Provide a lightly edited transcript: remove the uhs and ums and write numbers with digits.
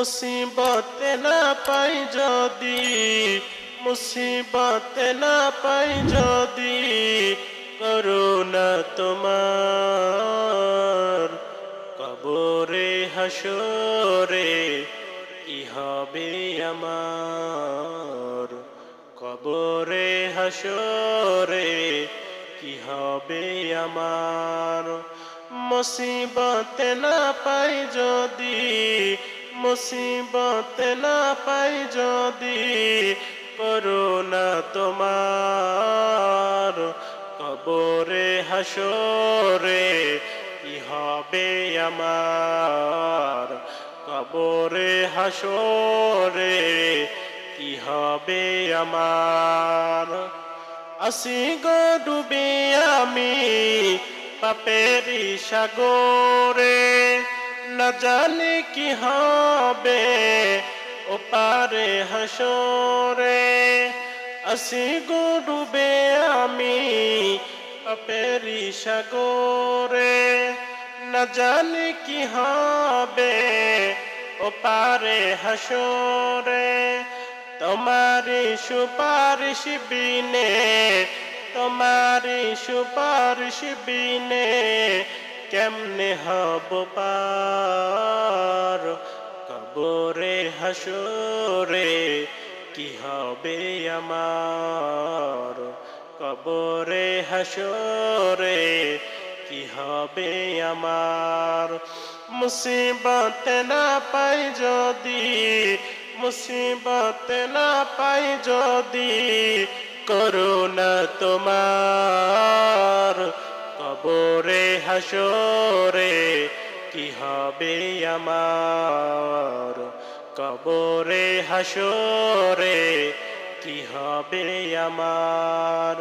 মুসিবতে না পাই যদি, মুসিবতে না পাই যদি, করুণা তোমার কবরে হাসরে কি হবে আমার, কবরে হাসরে কি হবে আমার। মুসিবতে না পাই যদি, মুসিবতে না পাই যদি, করুণা তোমার কবরে হাসরে কি হবে আমার, কবরে হাসরে কি হবে আমার। আসি গো ডুবে আমি পাপেরি সাগরে, না জানি কি হবে ওপারে হাসরে। আসি গো ডুবে আমি পাপেরি সাগরে, না জানি কি হবে ওপারে হাসরে। তোমারি সুপারিশ বিনে, তোমারি সুপারিশ বিনে কেমনে হব পার, কবরে হাসরে কি হবে আমার, কবরে হাসরে কি হবে আমার। মুসিবতে না পাই যদি, মুসিবতে না পাই যদি, করুণা তোমার কবরে হাসরে কি হবে আমার, কবরে হাসরে কি হবে আমার।